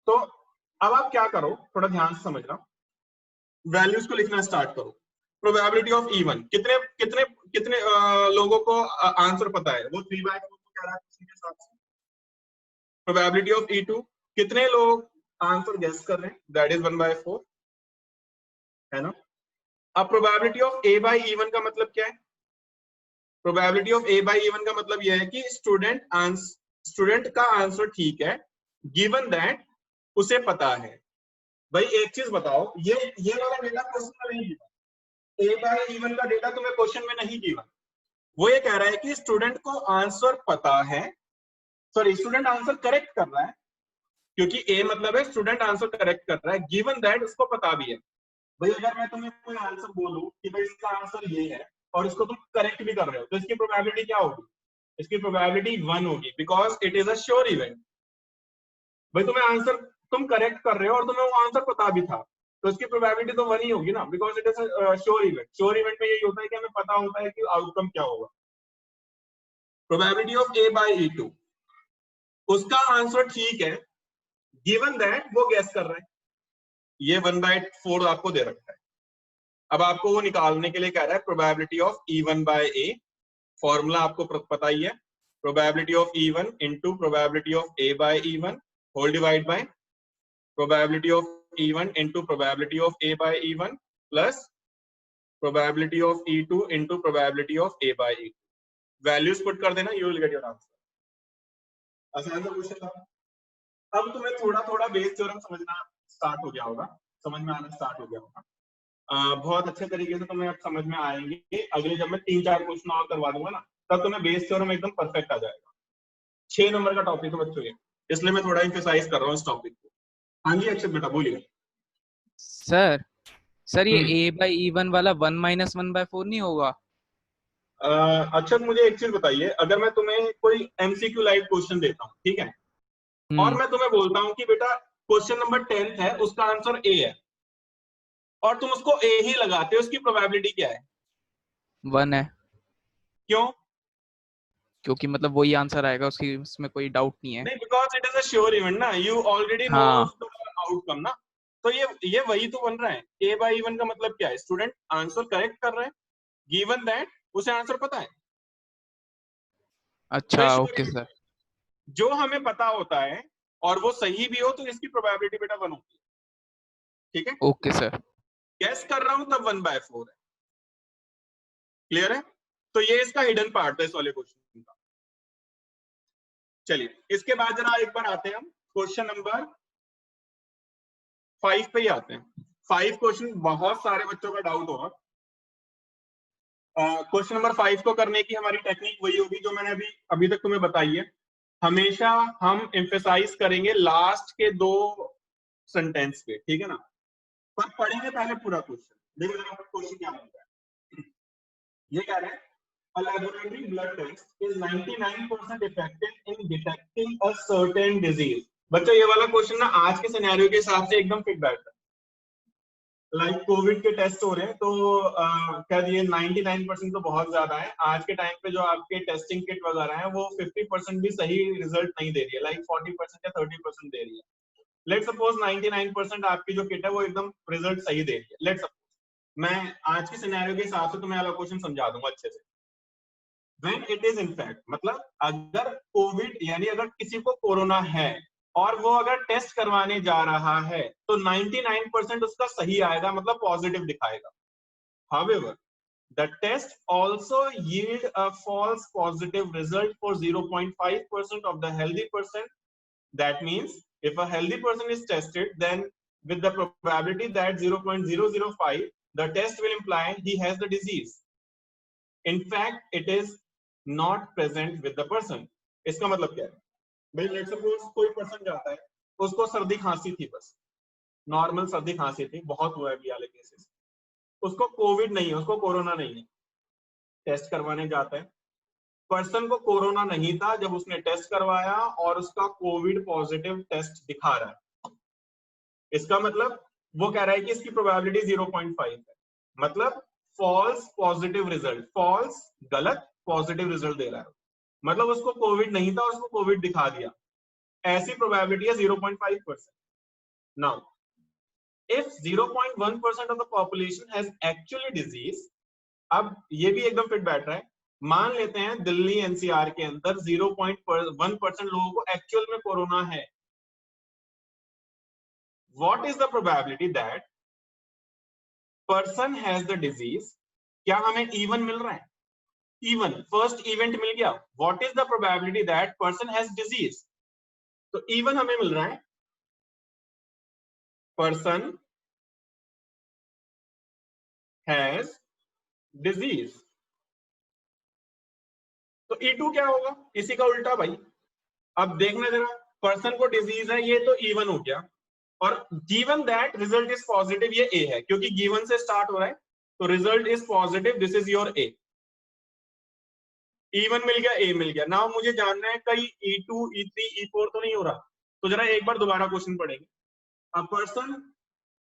तो अब आप क्या करो, थोड़ा ध्यान से समझना, वैल्यूज को लिखना स्टार्ट करो। प्रोबेबिलिटी ऑफ इवन, कितने कितने कितने लोगों को आंसर पता है, वो 3/4 को कह रहा है उसी के हिसाब से। प्रोबेबिलिटी ऑफ E2, कितने लोग आंसर गेस कर रहे हैं, दैट इज 1/4, है ना। अब प्रोबेबिलिटी ऑफ A/E1 का मतलब क्या है? प्रोबेबिलिटी ऑफ A/E1 का मतलब यह है कि स्टूडेंट का आंसर ठीक है गिवन दैट उसे पता है। भाई एक चीज बताओ, ये वाला डेटा क्वेश्चन में नहीं गिवन, A/E1 का डेटा तुम्हें क्वेश्चन में नहीं गिवन। वो ये कह रहा है कि स्टूडेंट को आंसर पता है, सॉरी स्टूडेंट आंसर करेक्ट कर रहा है, क्योंकि ए मतलब है स्टूडेंट आंसर करेक्ट कर रहा है गिवन दैट उसको पता भी है। भाई अगर मैं तुम्हें कोई आंसर बोलूं कि भाई इसका आंसर ये है और इसको तुम करेक्ट भी कर रहे हो, तो इसकी प्रोबेबिलिटी क्या होगी? इसकी प्रोबेबिलिटी 1 होगी, because it is a sure event. भाई तुम्हें आंसर, तुम करेक्ट कर रहे हो और तुम्हें वो आंसर पता भी था, तो इसकी प्रोबेबिलिटी तो 1 ही होगी ना, because it is a sure event. Sure event में यही होता है कि हमें पता होता है कि आउटकम क्या होगा। प्रोबेबिलिटी ऑफ A/E2, उसका आंसर ठीक है गिवन दैट वो गेस कर रहे हैं, ये 1/4 आपको दे रखा है। अब आपको वो निकालने के लिए कह रहा है प्रोबेबिलिटी ऑफ E1/A, फॉर्मूला आपको पता ही है, probability of E1 into probability of A/E1 whole divide by probability of E1 into probability of A/E1 plus probability of E2 into probability of A/E2। Values put कर देना, you will get your answer. आसान सा question था। अब तुम्हें थोड़ा थोड़ा Bayes theorem समझना स्टार्ट हो गया होगा, समझ में आना स्टार्ट हो गया होगा। बहुत अच्छे तरीके से तुम्हें अब समझ में आएंगे। अगले जब मैं 3-4 क्वेश्चन और करवा दूंगा ना, तब तुम्हें बेस थ्योरम एकदम परफेक्ट आ जाएगा। 6 नंबर का टॉपिक है बच्चों ये, इसलिए मैं थोड़ा एम्फसाइज कर रहा हूँ इस टॉपिक को। हाँ जी अक्षत बेटा बोलिए। सर ये A/E1 वाला 1 - 1/4 नहीं होगा? अक्षत मुझे एक चीज बताइए, अगर मैं तुम्हें कोई MCQ लाइव क्वेश्चन देता हूँ, ठीक है, और मैं तुम्हें बोलता हूँ कि बेटा क्वेश्चन नंबर 10 है, उसका आंसर A है, और तुम उसको A ही लगाते हो, उसकी प्रोबेबिलिटी क्या है? 1 है। क्यों? क्योंकि मतलब वही आंसर आएगा, उसकी उसमें कोई डाउट नहीं है। नहीं, because it is a sure event ना, यू ऑलरेडी नो हाँ द आउटकम ना। तो ये वही तो बन रहा है। A/E1 का मतलब क्या है? स्टूडेंट आंसर करेक्ट कर रहा है गिवन दैट उसे आंसर पता है। अच्छा, ओके सर। जो हमें पता होता है और वो सही भी हो तो इसकी प्रोबेबिलिटी बेटा 1 होती है, ठीक है। Okay sir. गेस कर रहा हूं तब 1/4 है। क्लियर है? तो ये इसका हिडन पार्ट है इस वाले क्वेश्चन का। चलिए इसके बाद जरा एक बार आते हैं हम क्वेश्चन नंबर 5 पे ही आते हैं। 5 क्वेश्चन बहुत सारे बच्चों का डाउट होगा। क्वेश्चन नंबर 5 को करने की हमारी टेक्निक वही होगी जो मैंने अभी तक तुम्हें बताई है। हमेशा हम एम्फेसाइज करेंगे लास्ट के 2 सेंटेंस पे, ठीक है ना। पर पढ़ेंगे पहले पूरा क्वेश्चन। देखो जरा क्वेश्चन क्या बोलता है। ये कह रहे हैं a laboratory blood test is 99% effective in detecting a certain disease। बच्चों ये वाला क्वेश्चन ना आज के सिनेरियो के हिसाब से एकदम फिट बैठता है। लाइक कोविड के टेस्ट हो रहे हैं तो कह दिए 99% तो बहुत ज्यादा है। आज के टाइम पे जो आपके टेस्टिंग किट वगैरह है वो 50% भी सही रिजल्ट नहीं दे रही है, लाइक 40% या 30% दे रही है। लेट सपोज 99% आपकी जो किट है वो एकदम रिजल्ट सही दे रही है। लेट सपोज मैं आज के सिनेरियो के हिसाब से तुम्हें वाला क्वेश्चन समझा दूंगा अच्छे से। When it is in fact, मतलब अगर कोविड यानी अगर किसी को कोरोना है और वो अगर टेस्ट करवाने जा रहा है तो 99% उसका सही आएगा, मतलब पॉजिटिव दिखाएगा। However, the test also yield a false positive result for 0.5% of the healthy person. That means if a healthy person is tested, then with the probability that 0.005, the test will imply he has the disease. In fact, it is not present with the person. इसका मतलब क्या है? भाई let's suppose कोई person जाता है, उसको सर्दी खांसी थी, बस नॉर्मल सर्दी खांसी थी, बहुत हुआ है अभी वाले केसेस, उसको कोविड नहीं है, उसको कोरोना नहीं है, टेस्ट करवाने जाता है। पर्सन को कोरोना नहीं था जब उसने टेस्ट करवाया और उसका कोविड पॉजिटिव टेस्ट दिखा रहा है। इसका मतलब वो कह रहा है कि इसकी प्रोबेबिलिटी 0.5 है, मतलब फॉल्स पॉजिटिव रिजल्ट, फॉल्स गलत पॉजिटिव रिजल्ट दे रहा है, मतलब उसको कोविड नहीं था, उसको कोविड दिखा दिया। ऐसी प्रोबेबिलिटी है 0.5%। Now if 0.1% of the population has actually disease, अब ये भी एकदम फिट बैठ रहा है, मान लेते हैं दिल्ली एनसीआर के अंदर 0.1% लोगों को एक्चुअल में कोरोना है. What is the probability that person has the disease? क्या हमें इवन मिल रहा है? इवन फर्स्ट इवेंट मिल गया. What is the probability that person has disease? तो इवन हमें मिल रहा है person has disease. तो E2 क्या होगा? इसी का उल्टा भाई. अब देखना जरा, पर्सन को डिजीज है ये तो इवन हो गया, और given that result is positive ये ए है, क्योंकि गिवन से स्टार्ट हो रहा है तो result is positive, this is your A. Even मिल गया, ए मिल गया. नाउ मुझे जानना है कहीं E2 E3 E4 तो नहीं हो रहा. तो जरा एक बार दोबारा क्वेश्चन पढ़ेंगे. A person,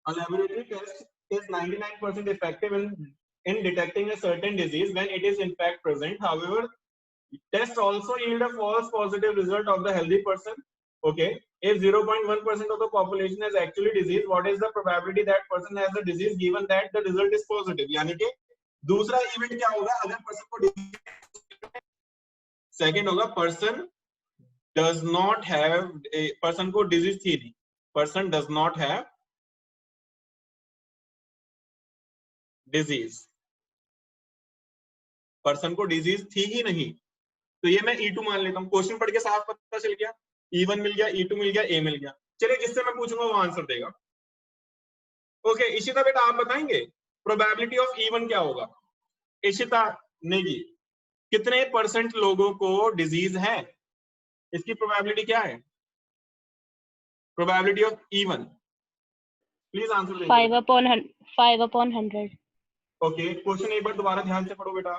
a laboratory test is 99% effective in detecting a certain disease when it is in fact present. However, test also yield a false positive result of the healthy person. Okay, if 0.1% of the population has actually disease, what is the probability that person has the disease given that the result is positive? यानी कि दूसरा event क्या होगा अगर person को disease, second होगा person does not have, person को disease थी नहीं, person does not have disease, person को डिजीज थी ही नहीं. तो ये मैं E2 मान लेता हूं. क्वेश्चन पढ़ के साफ पता चल गया, E1 मिल गया, E2 मिल गया, ए मिल गया. चलिए जिससे मैं पूछूंगा वो आंसर देगा. ओके, इशिता बेटा आप बताएंगे प्रोबेबिलिटी ऑफ E1 क्या होगा? इशिता नेगी, कितने परसेंट लोगों को डिजीज है, इसकी प्रोबेबिलिटी क्या है? Probability of E1 please answer. 5/100. Okay, question एक बार दोबारा ध्यान से पढ़ो बेटा.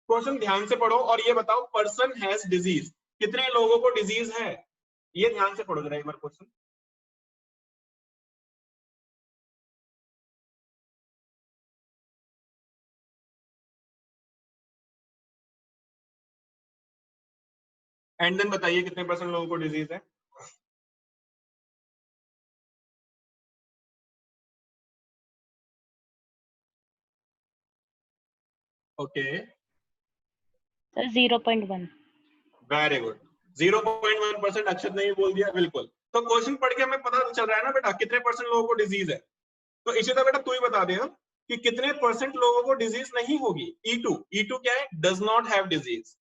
क्वेश्चन ध्यान से पढ़ो और ये बताओ पर्सन हैज डिजीज, कितने लोगों को डिजीज है, ये ध्यान से पढ़ो जरा एक बार क्वेश्चन. एंड देन बताइए कितने परसेंट लोगों को डिजीज है. ओके, 0.1. Very good. 0.1% अक्षत नहीं बोल दिया, बिल्कुल. तो क्वेश्चन पढ़ के हमें पता चल रहा है ना बेटा कितने परसेंट लोगों को डिजीज है. तो इशिता बेटा तू ही बता दे कि कितने परसेंट लोगों को डिजीज नहीं होगी. E2 क्या है? Does not have disease.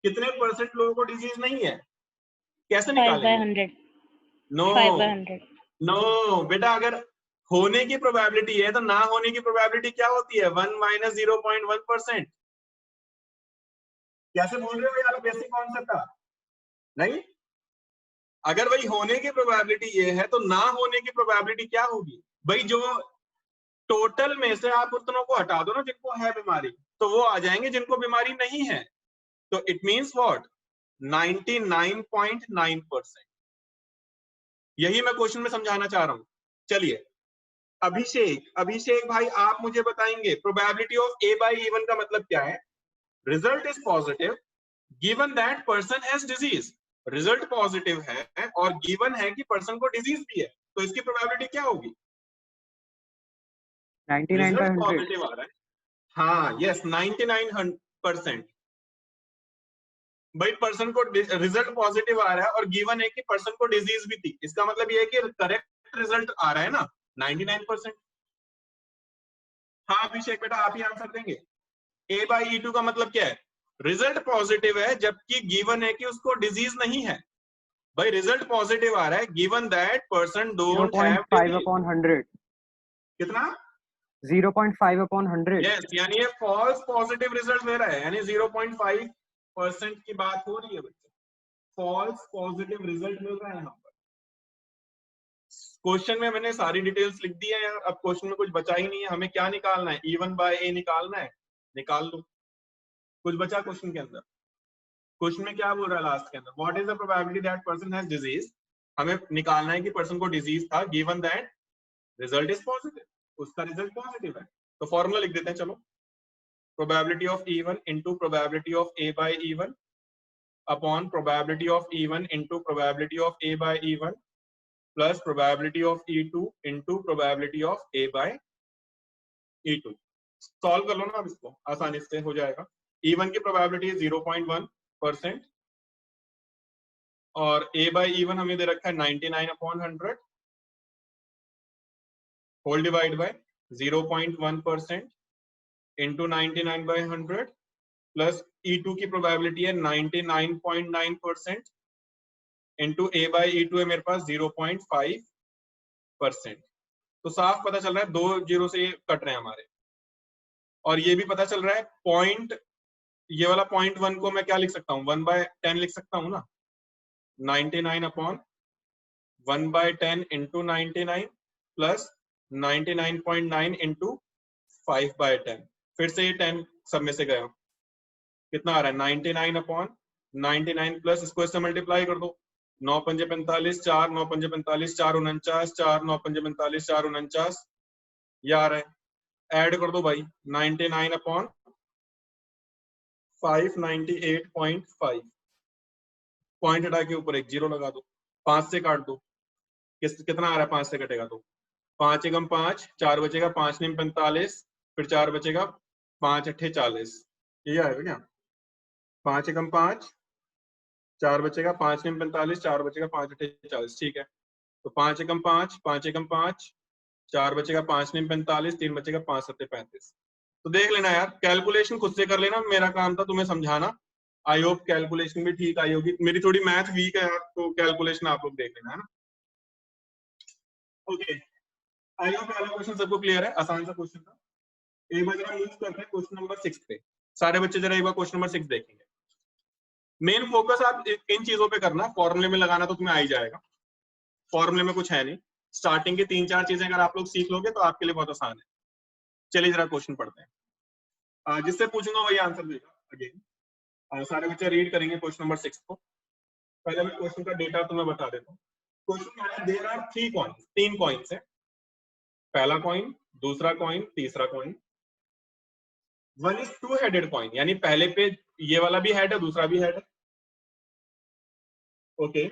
कितने परसेंट लोगों को डिजीज नहीं है, कैसे निकालेंगे? 5/100. नो 5/100. नो बेटा, अगर होने की प्रोबेबिलिटी है तो ना होने की प्रोबेबिलिटी क्या होती है? 1 - 0.1%. कैसे बोल रहे हो यार, बेसिक कॉन्सेप्ट था नहीं. अगर भाई होने की प्रोबेबिलिटी ये है तो ना होने की प्रोबेबिलिटी क्या होगी भाई? जो टोटल में से आप उतनों को हटा दो ना जिनको है बीमारी, तो वो आ जाएंगे जिनको बीमारी नहीं है. तो इट मींस व्हाट? 99.9%. यही मैं क्वेश्चन में समझाना चाह रहा हूं. चलिए अभिषेक भाई आप मुझे बताएंगे प्रोबेबिलिटी ऑफ A/E1 का मतलब क्या है? Result is positive given that person has disease. Result positive है और गिवन है कि पर्सन को डिजीज भी है, तो इसकी प्रोबेबिलिटी क्या होगी? 99/100. पॉजिटिव आ रहा है. हाँ यस, 99% भाई पर्सन को रिजल्ट पॉजिटिव आ रहा है और गिवन है कि पर्सन को डिजीज भी थी. इसका मतलब ये है कि करेक्ट रिजल्ट आ रहा है ना 99%. हाँ अभिषेक बेटा आप ही आंसर देंगे. A/E2 का मतलब क्या है? रिजल्ट पॉजिटिव है जबकि गिवन है कि उसको डिजीज नहीं है. भाई रिजल्ट पॉजिटिव आ रहा है given that person don't have 0.5/100. कितना? 0.5/100. यस, यानी ये फॉल्स पॉजिटिव रिजल्ट दे रहा है, यानी 0.5% की बात हो रही है बच्चे. फॉल्स पॉजिटिव रिजल्ट मिल रहा है यहाँ पर. क्वेश्चन में मैंने सारी डिटेल्स लिख दी है यार. अब क्वेश्चन में कुछ बचा ही नहीं है. हमें क्या निकालना है? E1/A निकालना है. निकाल लो. कुछ बचा क्वेश्चन के अंदर? क्वेश्चन में क्या बोल रहा है लास्ट के अंदर? What is the probability that person has disease. हमें निकालना है कि पर्सन को डिजीज था given that result is positive. उसका रिजल्ट पॉजिटिव है. तो फॉर्मूला लिख देते हैं. चलो, probability of E1 into probability of A/E1 upon probability of E1 into probability of A/E1 plus probability of E2 into probability of A by E2। Solve कर लो ना, अब इसको आसानी से हो जाएगा। E1 की प्रोबेबिलिटी है 0.1% और A बाय E1 हमें दे रखा है 99/100 whole divide by 0.1% into 99/100 plus E2 की प्रोबेबिलिटी है 99.9% इंटू A बाय E2 है मेरे पास 0.5%। तो साफ पता चल रहा है 2 जीरो से ये कट रहे हैं हमारे, और ये भी पता चल रहा है पॉइंट, ये वाला 0.1 को मैं क्या लिख सकता हूँ, 1/10 लिख सकता हूँ ना, 99/1/10 इंटू 99 प्लस 99.9 इंटू 5/10। फिर से ये 10 सब में से गया, कितना आ रहा है 99/99 प्लस इसको इससे मल्टीप्लाई कर दो, 9 पंजे 45, 4 9 पंजे 45, 4 49, 4 9 पंजे 45, 4 49, ये आ रहा है। ऐड कर दो भाई 99/598.5, पॉइंट हटा के ऊपर एक जीरो लगा दो, 5 से काट दो, कितना आ रहा है 5 से कटेगा तो 5 एकम 5, 4 बचेगा, 5 नीम 45, फिर 4 बचेगा, 5 अट्ठे 40, ये आएगा क्या, 5 एकम 5, 4 बचेगा, 5 नीम 45, 4 बचेगा, 5 अट्ठे 40, ठीक है। तो 5 एकम 5, 5 एकम 5, 4 बचेगा, 5 नीम 45, 3 बचेगा, 5 सत्ते 35। तो देख लेना यार, कैलकुलेशन खुद से कर लेना, मेरा काम था तुम्हें समझाना। आई होप कैलकुलेशन भी ठीक आई होगी, मेरी थोड़ी मैथ वीक है यार, तो कैलकुलेशन आप लोग देख लेना, है ना। ओके, आई होप वाला क्वेश्चन सबको क्लियर है, आसान सा क्वेश्चन था। एक बार जरा मूव करते हैं क्वेश्चन नंबर 6 पे, सारे बच्चे जरा एक बार क्वेश्चन नंबर 6 देखेंगे। मेन फोकस आप इन चीजों पे करना, फॉर्मूले में लगाना तो तुम्हें आ ही जाएगा, फॉर्मूले में कुछ है नहीं, स्टार्टिंग की 3-4 चीजें अगर आप लोग सीख लोगे तो आपके लिए बहुत आसान है। चलिए जरा क्वेश्चन पढ़ते हैं, जिससे पूछूंगा वही आंसर देगा अगेन। सारे बच्चे रीड करेंगे क्वेश्चन नंबर 6 को। पहले मैं क्वेश्चन का डेटा तुम्हें बता देता हूँ। क्वेश्चन क्या है, देयर आर 3 कॉइन्स, 3 कॉइन्स है, पहला कॉइन, दूसरा कॉइन, तीसरा coin. One is 2 headed coin, यानी पहले पे ये वाला भी हेड है, दूसरा भी हेड है। Okay,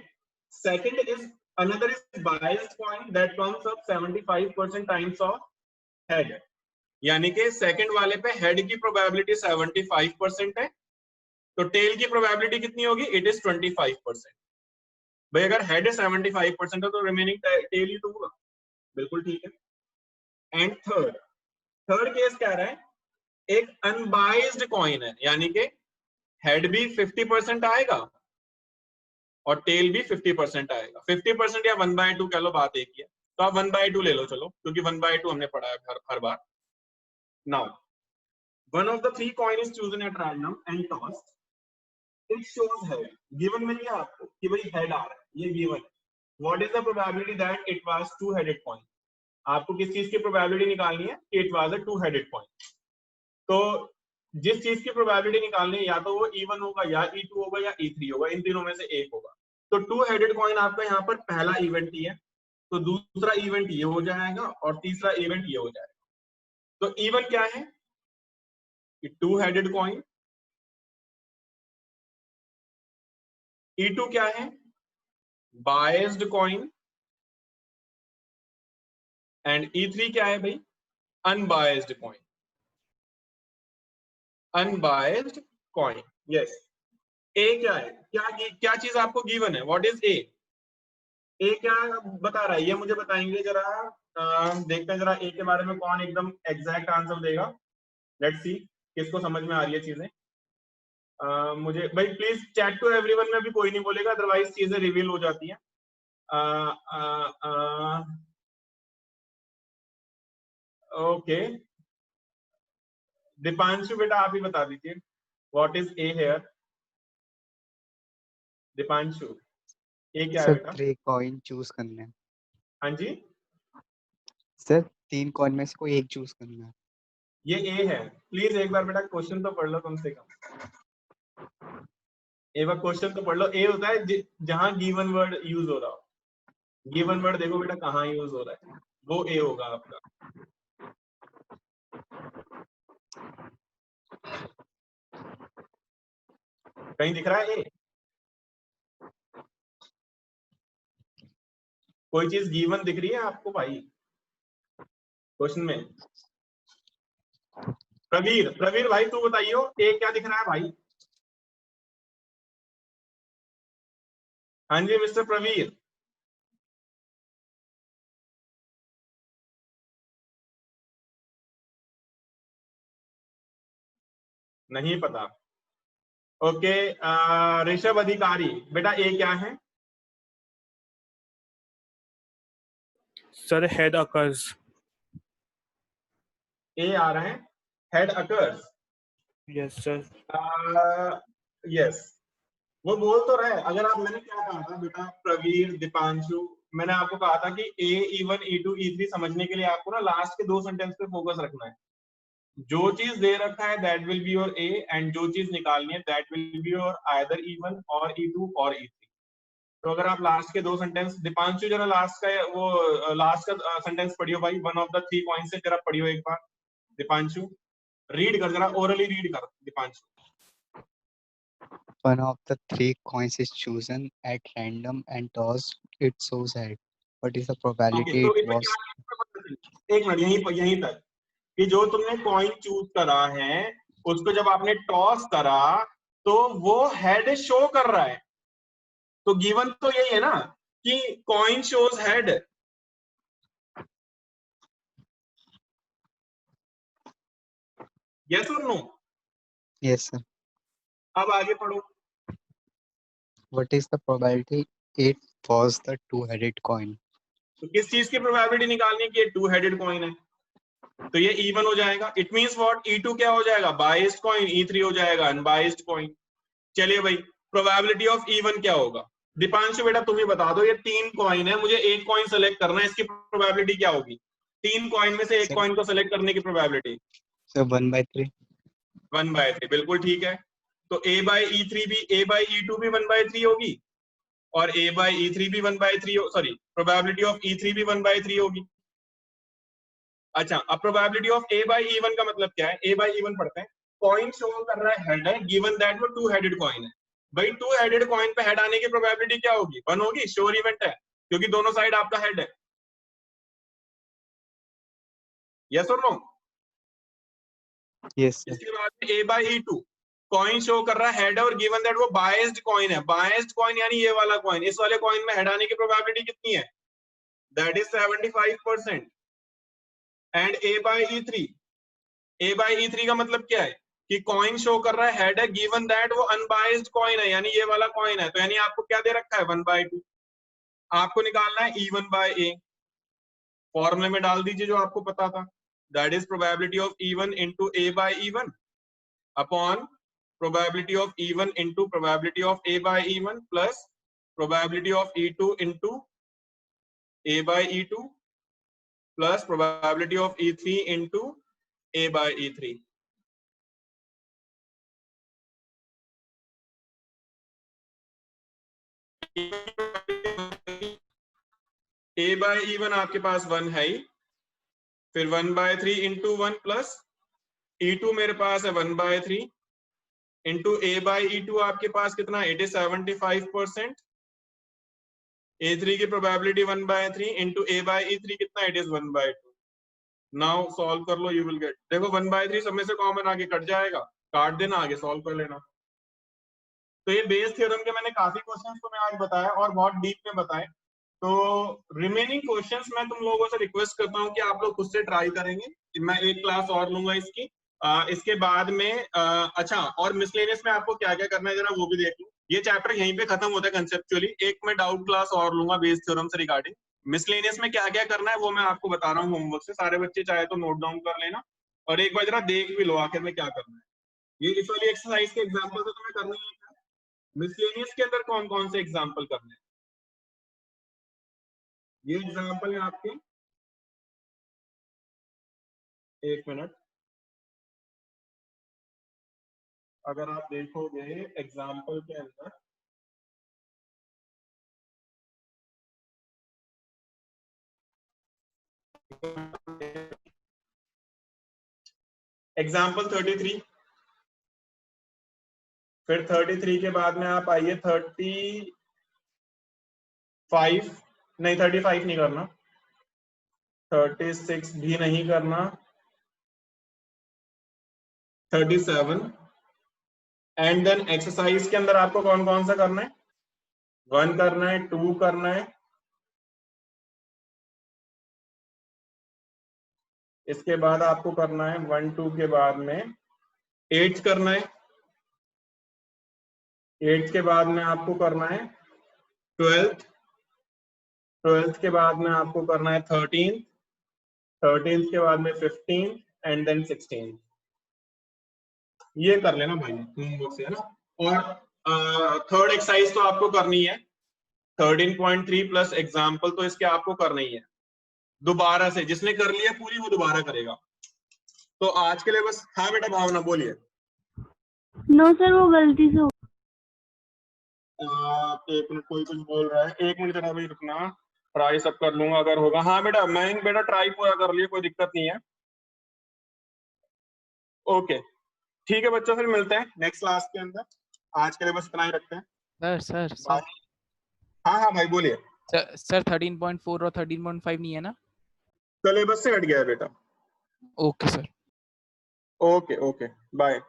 second is another is biased coin that comes up 75% times of head, यानी कि सेकंड वाले पे हेड की प्रोबेबिलिटी 75% है, तो टेल की प्रोबेबिलिटी कितनी होगी, इट इज 25%। भाई अगर हेड 75% है तो रिमेनिंग टेल ही तो होगा, बिल्कुल ठीक है। एंड थर्ड केस क्या रहा है, एक अनबाइज्ड कॉइन है, यानी कि हेड भी 50% आएगा और टेल भी 50% आएगा। 50% या 1/2 कह लो, बात एक ही है, तो आप 1/2 ले लो चलो, क्योंकि 1/2 हमने पढ़ा है हर बार। Now one of the 3 coin is chosen at random and tossed, it shows head, given मिल गया आपको कि भाई हेड आ रहा है, ये गिवन है। What is the probability that it was 2 headed coin, आपको किस चीज की प्रोबेबिलिटी निकालनी है कि it was a 2 headed coin. तो जिस चीज की प्रोबेबिलिटी निकालनी है, या तो वो E1 होगा, या E2 होगा, या E3 होगा, इन तीनों में से एक होगा। तो 2 हेडेड कॉइन आपका यहाँ पर पहला इवेंट ही है, तो दूसरा इवेंट ये हो जाएगा और तीसरा इवेंट ये हो जाएगा। तो E1 क्या है, 2 हेडेड कॉइन, E2 क्या है, बायस्ड कॉइन, एंड E3 क्या है भाई, unbiased coin, unbiased coin. Yes, A क्या है, क्या चीज आपको गिवन है, व्हाट इज ए, ए क्या बता रहा है ये मुझे बताएंगे जरा। देखते हैं जरा ए के बारे में कौन एकदम एग्जैक्ट आंसर देगा। लेट्स सी किसको समझ में आ रही है चीजें। मुझे भाई प्लीज चैट टू एवरीवन में भी कोई नहीं बोलेगा, अदरवाइज चीजें रिवील हो जाती हैं। ओके, दीपांशु बेटा आप ही बता दीजिए, what is A here. Deepanshu, A क्या है सर बेटा। 3 कॉइन चूज करना है। हाँ जी, सर 3 कॉइन में से कोई एक चूज करना है। ये ए है। प्लीज एक बार बेटा क्वेश्चन तो पढ़ लो कम से कम, एक बार क्वेश्चन तो पढ़ लो। ए होता है जहां गिवन वर्ड यूज हो रहा हो, गिवन वर्ड देखो बेटा कहाँ यूज हो रहा है, वो ए होगा आपका। कहीं दिख रहा है ए, कोई चीज गिवन दिख रही है आपको भाई क्वेश्चन में? प्रवीर भाई तू बताइयो ए क्या दिख रहा है भाई? हाँ जी मिस्टर प्रवीर। नहीं पता। ओके ऋषभ अधिकारी, बेटा ए क्या है? Sir head occurs. ए आ रहा है, head occurs. Yes sir. Yes वो बोल तो रहा है। अगर आप, मैंने क्या कहा था बेटा प्रवीर दीपांशु, मैंने आपको कहा था कि E1 E2 E3 समझने के लिए आपको ना लास्ट के 2 सेंटेंस पे फोकस रखना है। जो चीज दे रखा है that will be your A, and जो चीज निकालनी है that will be your either E1 और E2 और E3। तो अगर आप लास्ट के 2 सेंटेंस, दीपांशु जरा लास्ट का वो लास्ट का सेंटेंस पढ़ियो भाई, वन ऑफ द 3 पॉइंट्स से जरा पढ़ियो एक बार दीपांशु, रीड कर जरा, ओरली रीड कर Deepanshu. One of the 3 coins is chosen at random and tossed. It shows head. What is the probability तो it इसमें was? क्या, एक मिनट यहीं तक कि जो तुमने कॉइन चूज करा है उसको जब आपने टॉस करा तो वो हेड शो कर रहा है। तो गिवन तो यही है ना कि कॉइन शोज हेड। यस और नो? Yes, sir. अब आगे पढ़ो। What is the probability it was the two-headed coin? तो किस चीज की प्रोबेबिलिटी निकालनी है कि ये 2 हेडेड कॉइन है? तो ये E1 हो जाएगा। इट मींस व्हाट, E2 क्या हो जाएगा? Biased coin. E3 हो जाएगा अनबाइस्ड कॉइन। चलिए भाई, प्रोबेबिलिटी ऑफ E1 क्या होगा? दीपांशु बेटा तुम ही बता दो, ये 3 कॉइन है, मुझे एक कॉइन सेलेक्ट करना है, इसकी प्रोबेबिलिटी क्या होगी? 3 कॉइन में से एक Sir, कॉइन को सेलेक्ट करने की प्रोबेबिलिटी? sir, 1/3. 1/3, बिल्कुल ठीक है। तो A/E3 भी, A/E2 भी 1/3 होगी और A/E3 भी 1/3 सॉरी, प्रोबेबिलिटी ऑफ E3 भी 1/3 होगी। अच्छा, अब प्रोबेबिलिटी ऑफ A/E1 का मतलब क्या है? A/E1 पढ़ते हैं। कॉइन शो कर रहा है हेड है, गिवन दैट वो 2 हेडेड कॉइन है। भाई 2 हेडेड कॉइन पे हेड आने की प्रोबेबिलिटी क्या होगी? 1 होगी, श्योर इवेंट है, क्योंकि दोनों साइड आपका हेड है। यस और नो? Yes, sir. इसके बाद A/E2 कॉइन शो कर रहा है हेड है और गिवन दैट वो बायस्ड कॉइन है। बायस्ड कॉइन यानी ये वाला कॉइन, इस वाले कॉइन में हेड आने की प्रोबेबिलिटी कितनी है? That is 75%। And A/E3, A/E3 का मतलब क्या है कि कॉइन शो कर रहा है हेड है, गिवन दैट वो अनबाइस्ड कॉइन है, यानी ये वाला कॉइन है। तो यानी आपको क्या दे रखा है? 1/2। आपको निकालना है E1/A, फॉर्मूले में डाल दीजिए जो आपको पता था, that is probability of E1 into A/E1 upon probability of E1 into probability of A/E1 plus probability of E2 into A/E2 plus probability of E3 into A/E3. A/E1 आपके पास 1 है ही, फिर 1/3 इंटू 1 प्लस E2 मेरे पास है 1/3 into A/E2 आपके पास कितना? It is 75%। A3 की probability 1/3 into A/E3 कितना? It is 1/2। Now solve कर लो, यू विल गेट। देखो 1/3 सब में से कॉमन आगे कट जाएगा, काट देना, आगे सॉल्व कर लेना। तो ये बेस थ्योरम के मैंने काफी क्वेश्चंस तो मैं आज बताया और बहुत डीप में बताए। तो रिमेनिंग क्वेश्चंस मैं तुम लोगों से रिक्वेस्ट करता हूँ कि आप लोग खुद से ट्राई करेंगे। मैं एक क्लास और लूंगा इसकी। इसके बाद में अच्छा, और मिसलेनियस में आपको क्या क्या करना है जरा वो भी देख लो। ये चैप्टर यहीं पे खत्म होता है कंसेप्चुअली। एक मैं डाउट क्लास और लूंगा बेस थ्योरम से रिगार्डिंग। मिसलेनियस में क्या क्या करना है वो मैं आपको बता रहा हूँ होमवर्क से। सारे बच्चे चाहे तो नोट डाउन कर लेना और एक बार जरा देख भी लो आखिर में क्या करना है। ये इस वाली एक्सरसाइज के एग्जाम्पल तो तुम्हें करनी है। मिसलेनियस के अंदर कौन कौन से एग्जाम्पल करने हैं? ये एग्जाम्पल है आपके, एक मिनट, अगर आप देखोगे एग्जाम्पल के अंदर, एग्जाम्पल 33, फिर 33 के बाद में आप आइए 35, नहीं 35 नहीं करना, 36 भी नहीं करना, 37 एंड देन एक्सरसाइज के अंदर आपको कौन कौन सा करना है, 1 करना है, 2 करना है, इसके बाद आपको करना है 1 2 के बाद में 8 करना है, 8 के बाद में आपको करना है 12th, 12th के बाद में आपको करना है 13th, 13th के बाद में 15th एंड देन 16th। ये कर लेना भाई होमवर्क से, है ना। और थर्ड एक्सरसाइज तो आपको करनी है 13.3 प्लस एग्जाम्पल, तो इसके आपको करना ही है दोबारा से, जिसने कर लिया पूरी वो दोबारा करेगा। तो आज के लिए बस, हाँ बेटा भावना बोलिए। नो सर, वो गलती से एक मिनट, कोई कुछ बोल रहा है, 1 मिनट जरा भाई रुकना, ट्राई सब कर लूंगा अगर होगा। हाँ बेटा मैं बेटा ट्राई पूरा कर लिया, कोई दिक्कत नहीं है। ओके ठीक है बच्चों, फिर मिलते हैं नेक्स्ट क्लास के अंदर। आज के लिए बस इतना ही रखते हैं। Sir bye. हाँ हाँ भाई बोलिए। सर 13.4 और 13.5 नहीं है ना? सिलेबस से हट गया है बेटा। Okay sir. Okay okay bye.